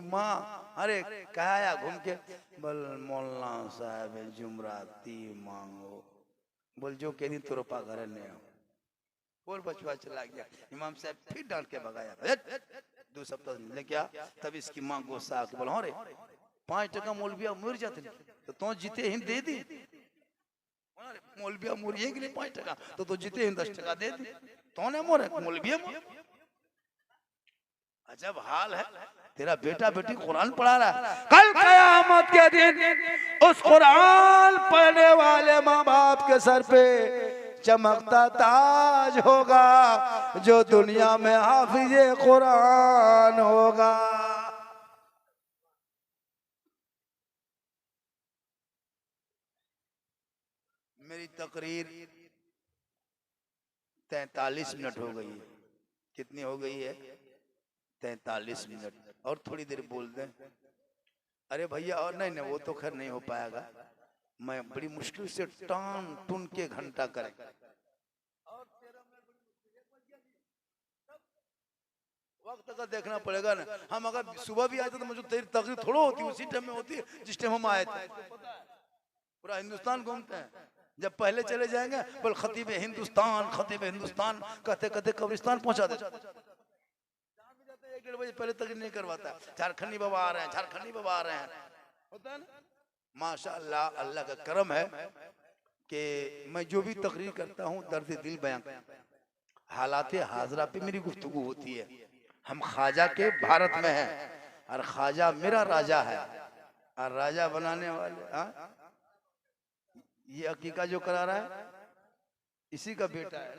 माँ अरे कहा आया घूम के, बोल मौलाना साहब जुमराती मांगो, बोल जो कह दी तेरे पा घर ने हो, बोल बचवा चला गया। इमाम साहब फिर डांट के भगाया, 2 सप्ताह ले क्या। तब इसकी माँ गुस्सा आके बोला अरे 5 टका मौलविया मर जाते तो तो जीते हिंद दे दी, मौलविया मुरिए कि नहीं 5 टका तो जीते हिंद 10 टका दे दी तो ने मोरे मौलविया। अजब हाल है, तेरा बेटा बेटी कुरान पढ़ा रहा है, कल कयामत के दिन उस कुरान पढ़ने वाले माँ बाप के सर पे चमकता ताज होगा जो दुनिया में हाफिजे कुरान होगा। मेरी तकरीर 43 मिनट हो गई है। कितनी हो गई है? 43 मिनट, और थोड़ी देर बोल दें। अरे भैया और नहीं नहीं वो तो खैर नहीं हो पाएगा, मैं बड़ी मुश्किल से टान टून के घंटा करें। वक्त का देखना पड़ेगा ना, हम अगर सुबह भी आए थे तो मुझे तेरी तकरीर थोड़ा होती, उसी टाइम में होती जिस टाइम हम आए थे। पूरा हिंदुस्तान घूमते हैं, जब पहले चले जाएंगे बोल खतीब हिंदुस्तान कहते कहते कब्रिस्तान पहुंचा देते। 1-1.5 बजे पहले तकरीर नहीं करवाता, झारखंडी बाबा आ रहे हैं, झारखंडी बाबा आ रहे हैं, होता है ना। माशाअल्लाह अल्लाह का करम है कि मैं जो भी तकरीर करता हूँ दर्द दिल बयां, हालात हाजरा पे मेरी गुफ्तगू होती है। हम ख्वाजा के भारत में हैं और ख्वाजा मेरा राजा है, और राजा बनाने वाले ये अकीका जो करा रहा है इसी का बेटा है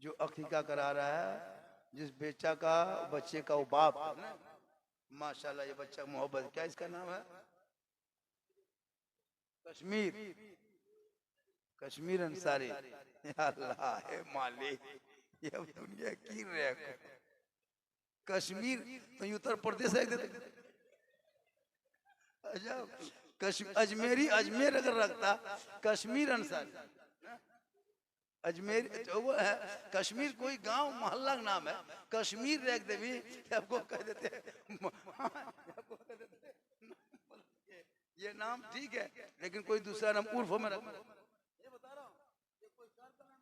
जो अकीका करा रहा है, जिस बच्चा का बच्चे का वो बाप है ना। माशाल्लाह ये बच्चा मोहब्बत, क्या इसका नाम है? कश्मीर अंसारी। अल्लाह है मालिक, ये दुनिया की रहे कश्मीर तो उत्तर प्रदेश है। अजमेरी अजमेर अगर रखता कश्मीर अंसारी, अजमेर वो है कश्मीर कोई गांव मोहल्ला का नाम है, कश्मीर रख दे भी आपको कह देते ये नाम ठीक है, लेकिन कोई दूसरा नाम उर्फ में रख। ये बता रहा हूँ कोई शहर का नाम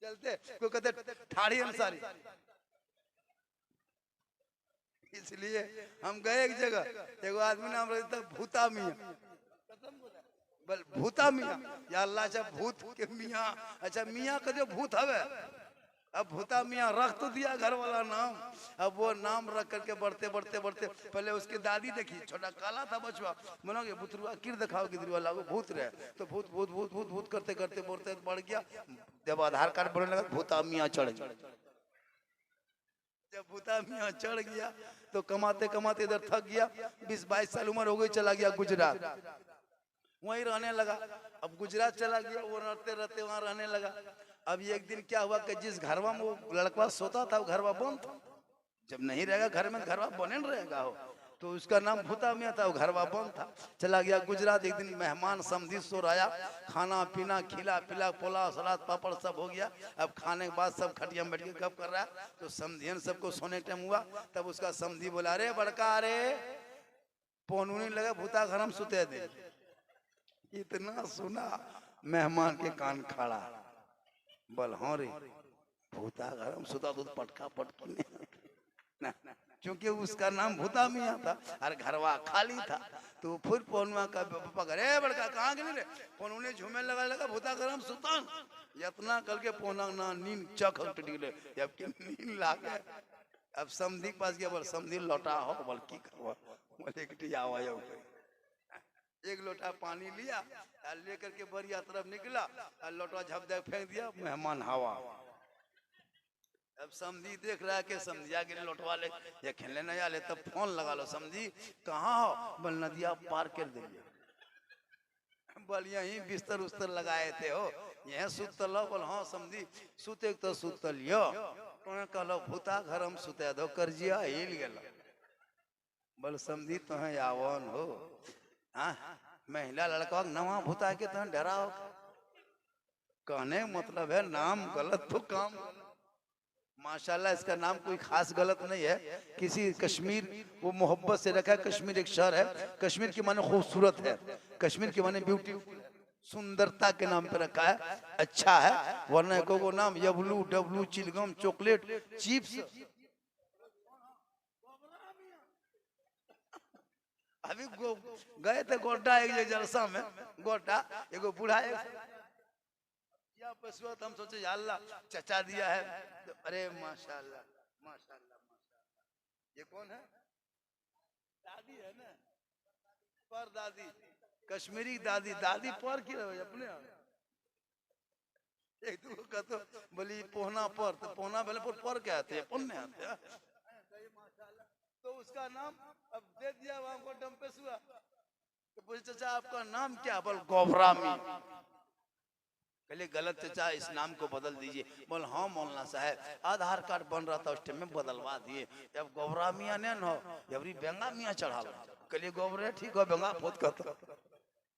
चलते कोई कहते ठाड़ी अंसारी। इसलिए हम गए एक जगह, एक आदमी नाम रहता भूता मियाँ, भूता मियाँ या अल्लाह अच्छा भूत के मियाँ, अच्छा मियाँ का जो भूत है अब भूता मियाँ रख तो दिया घर वाला नाम। अब वो नाम रख करके बढ़ते बढ़ते बढ़ते पहले उसकी दादी देखी, छोटा काला था बचवा, मनोगे बुतरुआ किर दिखाओ गिरवा लागो भूत रहे तो भूत भूत भूत भूत भूत करते करते बढ़ते बढ़ गया। जब आधार कार्ड बनने लगा भूता मियाँ चढ़ गया। जब भूता मियाँ चढ़ गया तो कमाते कमाते इधर थक गया, 20-22 साल उम्र हो गई, चला गया गुजरात, वहीं रहने लगा। अब गुजरात चला गया, वो रहते रहते वहां रहने लगा। अब एक दिन क्या हुआ कि जिस घरवा में वो लड़का सोता था वो घरवा बंद था। जब नहीं रहेगा घर में घरवा बने न रहेगा हो, तो उसका नाम भूता मियाँ था, वो घरवा बंद था। चला गया गुजरात। एक दिन मेहमान समधी सो आया, खाना पीना खिला पिला, पुलाव सलाद पापड़ सब हो गया। अब खाने के बाद सब खटिया में बैठ के गप कर रहा है, तो समधियन सबको सोने टाइम हुआ। तब उसका समधी बोला, अरे बड़का, अरे पोनू नहीं लगा, भूता घर हम सुते दे। इतना सुना मेहमान के कान खड़ा, बोल हाँ रे, भूता घर हम सुता दूध पटका पटकी ना, क्योंकि उसका नाम भूता मियाँ था और घरवा खाली था। तो फिर पौनुआ का पकड़े, बड़का कहाँ गए रे, पौनू ने झूमे लगा भूता घर हम सुतान, इतना कल के पौना ना नींद चख टिकले, जबकि नींद लागे। अब समधी पास गया, बोल समधी लौटा हो, बोल की करवा, बोले कि आओ एक लोटा पानी लिया और लेकर के बरिया तरफ निकला और लोटा झपझप फेंक दिया, मेहमान हवा। अब समझी देख रहा है कि समझिया के लौटवा ले, ये खेलने नहीं आले, तब फोन लगा लो, समझी कहाँ हो, बोल नदिया पार कर दिया। बोल यही बिस्तर उस्तर लगाए थे हो, यह सुत लो, बोल हाँ समझी सुते तो सुत लियो, तो कहलो भूता घर हम सुते दो, करजिया हिल गया। बोल समझी तो है यावन हो, हाँ महिला लड़का नवा भूता के तो डराओ, कहने मतलब है नाम गलत तो काम। माशाल्लाह इसका नाम कोई खास गलत नहीं है, किसी कश्मीर वो मोहब्बत से रखा है। कश्मीर एक शहर है, कश्मीर के माने खूबसूरत है, कश्मीर के माने ब्यूटीफुल, सुंदरता के नाम पे रखा है, अच्छा है। वरना को नाम यबलू डब्लू चिलगम चॉकलेट चिप्स। अभी गए थे गोड्डा एक जलसा में, गोड्डा एगो बूढ़ा पशुआ, हम सोचे अल्लाह चचा दिया है, तो अरे माशाल्लाह माशाल्लाह माशाल्लाह। ये कौन है, दादी है ना, पर दादी, कश्मीरी दादी, दादी पर की रहे अपने एक दूसरे का तो बोली पोहना पर, तो पोहना वाले पर क्या आते हैं, पुण्य आते हैं। तो उसका नाम अब दे दिया वहां को डम्पेसुआ। तो पूछे चाचा आपका नाम क्या, बोल गोबरामी। पहले गलत चाचा इस नाम को बदल दीजिए, बोल हाँ मौलाना साहब आधार कार्ड बन रहा था उस टाइम में बदलवा दिए, जब गोबरा मियाँ ने हो जबरी बेंगा मियाँ चढ़ा लो, कलिए गोबरे ठीक हो बेंगा बहुत कहता।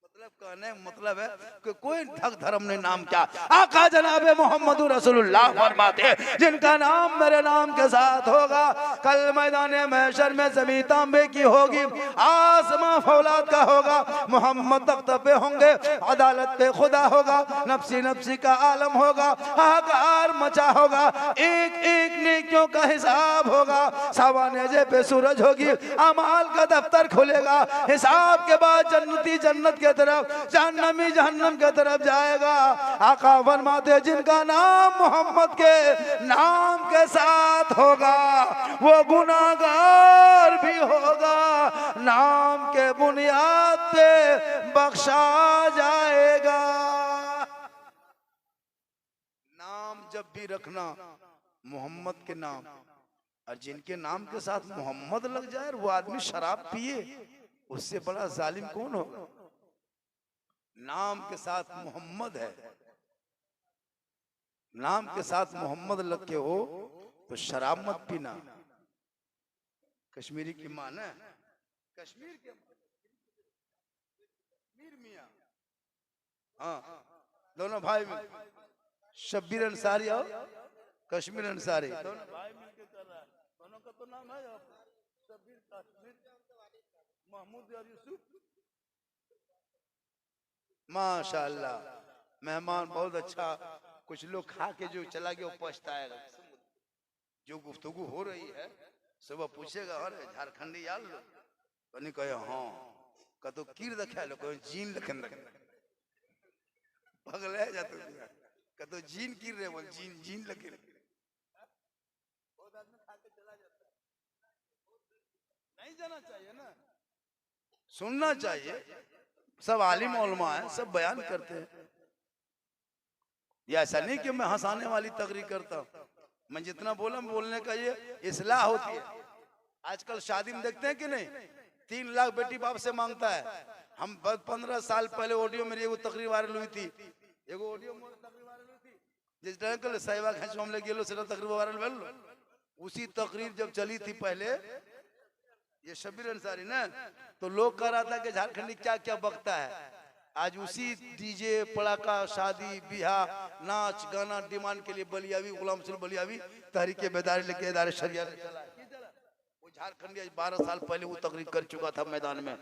मतलब कहने मतलब है कि कोई धक धर्म ने नाम क्या, आका जनाबे मोहम्मद रसूलुल्लाह फरमाते जिनका नाम मेरे नाम के साथ होगा, कल मैदान महशर में ज़मीन तांबे की होगी, आसमां फौलाद का होगा, मोहम्मद तख्त पे होंगे, अदालत पे खुदा होगा, नफ्सी नफ्सी का आलम होगा, हाहाकार मचा होगा, एक एक नेकियों का हिसाब होगा, सावानेजे पे सूरज होगी, अमाल का दफ्तर खुलेगा, हिसाब के बाद जन्नती जन्नत के तरफ, जहन्नमी जहन्नम के तरफ जाएगा। आका फरमाते जिनका नाम मोहम्मद के नाम के साथ होगा वो गुनाहगार भी होगा, नाम के बुनियाद पे बख्शा जाएगा। नाम जब भी रखना मोहम्मद के नाम, और जिनके नाम के साथ मोहम्मद लग जाए वो आदमी शराब पिए, उससे बड़ा जालिम कौन होगा। नाम के साथ मोहम्मद है, नाम के साथ मोहम्मद लग के हो तो शराब मत पीना। कश्मीरी की मान है, कश्मीर के कश्मीर मियां, हाँ दोनों भाई में शब्बीर अंसारी और कश्मीर अंसारी दोनों भाई मिलके कर रहा है, दोनों का तो नाम है शब्बीर कश्मीर महमूद और यूसुफ। माशाल्लाह मेहमान बहुत अच्छा, कुछ लोग खा के जो चला गया वो पछताएगा। जो गुफ्तगू हो रही है सुबह पूछेगा अरे झारखंडी यार लो, तो नहीं कहे हाँ कतो कीर देखा लो, कहे जीन लखन पगले जाते कतो जीन कीर रहे, बोल जीन जीन लगे। बहुत आदमी खा के चला जाता है, नहीं जाना चाहिए ना, सुनना चाहिए। सब आलिम उलमा है, सब बयान करते हैं। ये ऐसा नहीं कि मैं हंसाने वाली तकरीर करता हूँ, मैं जितना बोलने का ये इस्लाह होती है। आजकल शादी में देखते हैं कि नहीं, 3 लाख बेटी बाप से मांगता है। हम 15 साल पहले ऑडियो मेरी एगो तकरीर वायरल हुई थी, एगो ऑडियो तकरीर वायरल हुई थी, जिस टाइम कल साहिबा खैच हम ले गेलो सेटा तकरीर वायरल भेल। उसी तकरीर जब चली थी पहले ये शब्बीर अंसारी ना, तो लोग कह रहा था कि झारखंडी क्या क्या बकता है। आज उसी डीजे पड़ाका शादी ब्याह नाच गाना डिमांड के लिए बलियावी गुलाम रसूल बलियावी तहरीके बेदारी लेके इदारे शरिया चला। वो झारखंडी आज 12 साल पहले वो तकरीर कर चुका था मैदान में,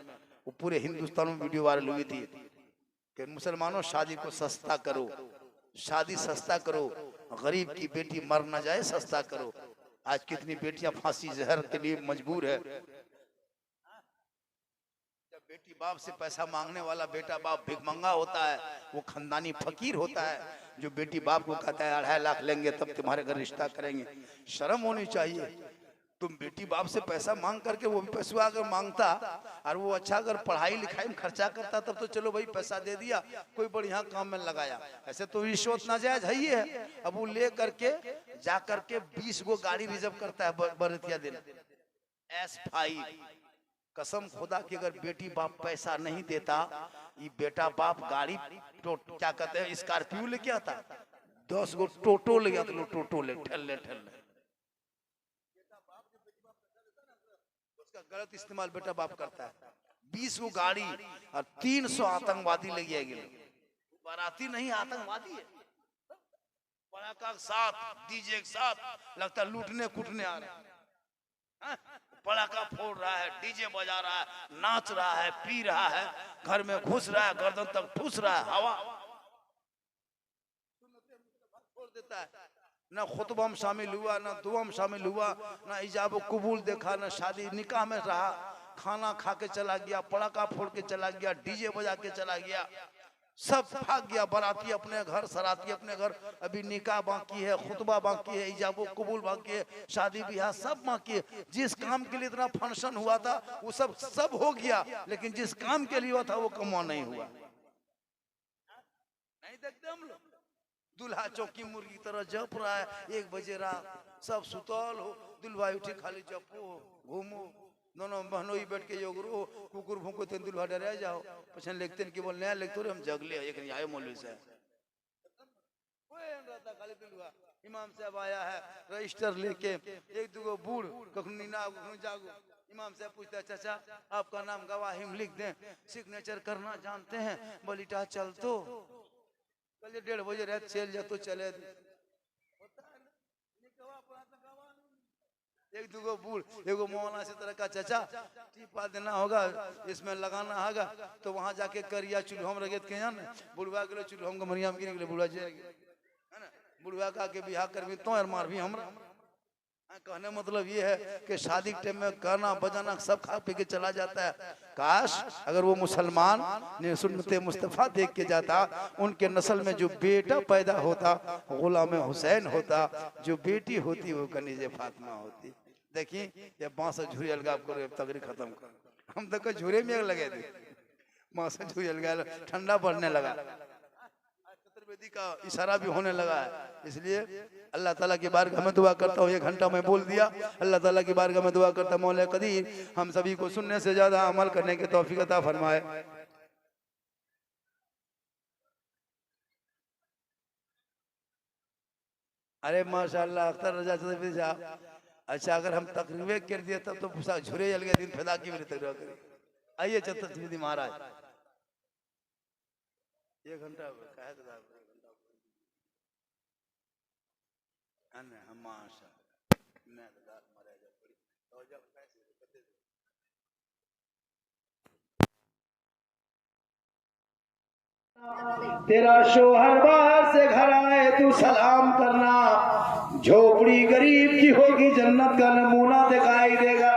वो पूरे हिंदुस्तान में वीडियो वायरल हुई थी कि मुसलमानों शादी को सस्ता करो, शादी सस्ता करो, गरीब की बेटी मर न जाए सस्ता करो। आज कितनी बेटियां फांसी जहर के लिए मजबूर है। जब बेटी बाप से पैसा मांगने वाला बेटा बाप भिखमंगा होता है, वो खानदानी फकीर होता है। जो बेटी बाप को कहता है 2.5 लाख लेंगे तब तुम्हारे घर रिश्ता करेंगे, शर्म होनी चाहिए। तुम बेटी बाप से पैसा मांग करके, वो भी पैसा अगर मांगता और वो अच्छा अगर पढ़ाई लिखाई में खर्चा करता तब तो चलो भाई पैसा दे दिया, कोई बढ़िया काम में लगाया। ऐसे तो रिश्वत नाजायज है ही है। अब वो ले करके जा करके 20 गो गाड़ी रिजर्व करता है बरतिया दिन S5। कसम खुदा की अगर बेटी बाप पैसा नहीं देता, ये बेटा बाप गाड़ी क्या कहते हैं स्कॉर्पियो लेके आता, 10 गो टोटो ले आता, टोटो ले ठल्ले ठल्ले। गलत इस्तेमाल बेटा बाप करता है। 20 गो गाड़ी और 300 आतंकवादी ले गए। बाराती नहीं आतंकवादी है। पड़ाका के साथ डीजे के साथ लगता लूटने कूटने आ रहे हैं। पड़ाका फोड़ रहा है, डीजे बजा रहा है, नाच रहा है, पी रहा है, घर में घुस रहा है, गर्दन तक ठूस रहा है, हवा फोड़ देता है। ना खुतबा में शामिल हुआ, ना दुआ में शामिल हुआ, ना इजाब कबूल देखा, ना शादी निकाह में रहा, खाना खा के चला गया, पड़ाका फोड़ के चला गया, डीजे बजा के चला गया, सब भाग गया। बाराती अपने घर, सराती अपने घर, अभी निकाह बाकी है, खुतबा बाकी है, इजाब कबूल बाकी है, शादी ब्याह सब बाकी है। जिस काम के लिए इतना फंक्शन हुआ था वो सब हो गया, लेकिन जिस काम के लिए हुआ था वो कमा नहीं हुआ। नहीं देखते हम लोग, दूल्हा चौकी मुर्गी तरह जप रहा है, 1 बजे रात, सब सुतल हो, दुल्हा उठी खाली जपो घूमो, दोनों बहनों ही बैठ के योग रो, कुकुर भूको तेन दुल्हा डरे जाओ। पछन लिखते कि बोल नया लिखते हम जगले एक आए मौलवी साहब खाली दुल्हा। इमाम साहब आया है रजिस्टर लेके, 1-2 बूढ़ कखनी ना जागो। इमाम साहब पूछता है चाचा आपका नाम गवाही में लिख दें, सिग्नेचर करना जानते हैं? बोलीटा चल तो कल 1:30 बजे रात चल जा तो चले। 1-2 बूढ़ एगो मौलाना से तरह का चाचा टीपा देना होगा, इसमें लगाना होगा, तो वहां जाके करिया चूल्हा हम रगत के जान बुढ़वा के चूल्हा हमको मरिया में गिर बुढ़वा जाएगा है ना। बुढ़वा का के बिहार कर भी तो और मार भी हमरा। कहने मतलब ये है कि शादी के टाइम में गाना बजाना सब खा पी के चला जाता है। काश अगर वो मुसलमान ने सुन्नते मुस्तफा देख के जाता, उनके नस्ल में जो बेटा पैदा होता गुलाम हुसैन होता, जो बेटी होती वो कनीजे फातिमा होती। देखिए ये बांस झुरी अलगाव करो, तगरी खत्म करो। हम तो झूरे में लगे थे, बांस झुरी अलगाव, ठंडा पड़ने लगा, चतुर्वेदी का इशारा भी होने लगा है। इसलिए अल्लाह ताला की बारगाह में दुआ करता हूँ, 1 घंटा मैं बोल दिया। अल्लाह ताला की बारगाह में दुआ करता मौला कदीर हम सभी को सुनने से ज्यादा अमल करने की तौफीक अता फरमाए। अरे माशाअल्लाह अख्तर रजा चौधरी साहब, अच्छा अगर हम तकरीबे कर दिए तब तो पूछा झुरे जल गए दिन फिदा की मेरी तकरीर करें। आइए चतुर्वेदी महाराज 1 घंटा कहे तो तेरा शोहर बाहर से घर आए तू सलाम करना, झोपड़ी गरीब की होगी जन्नत का नमूना दिखाई देगा।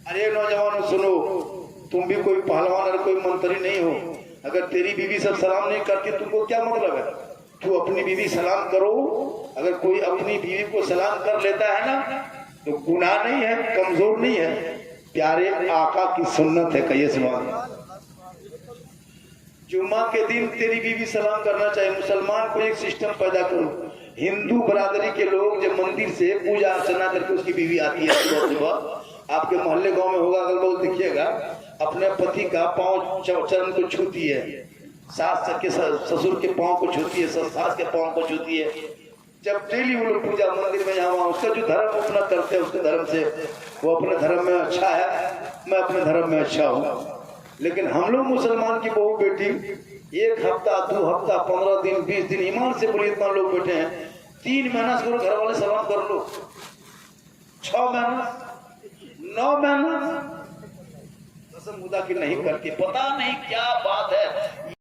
अरे नौजवानों सुनो, तुम भी कोई पहलवान और कोई मंत्री नहीं हो। अगर तेरी बीवी सब सलाम नहीं करती तुमको क्या मतलब है? तू अपनी बीवी सलाम करो। अगर कोई अपनी बीवी को सलाम कर लेता है ना तो गुनाह नहीं है, कमजोर नहीं है, प्यारे आका की सुन्नत है। कहिए सुभान। जुम्मा के दिन तेरी बीवी सलाम करना चाहिए। मुसलमान को एक सिस्टम पैदा करो, हिंदू बरादरी के लोग जब मंदिर से पूजा अर्चना करके उसकी बीवी आती है सुबह सुबह, आपके मोहल्ले गांव में होगा, अगल बगल देखिएगा, अपने पति का पांव चरण को छूती है, सास के ससुर के पांव को छूती है, सास के पांव को छूती है। जब डेली वो लोग पूजा मंदिर में यहाँ उसका जो धर्म अपना करते हैं उसके धर्म से वो अपने धर्म में अच्छा है, मैं अपने धर्म में अच्छा हूँ। लेकिन हम लोग मुसलमान की बहू बेटी 1 हफ्ता 2 हफ्ता 15 दिन 20 दिन ईमान से बोलिए इतना लोग बैठे हैं, 3 महीना से घर वाले सलाम कर लो, 6 महीना 9 महीना कसम खुदा की नहीं करके, पता नहीं क्या बात है।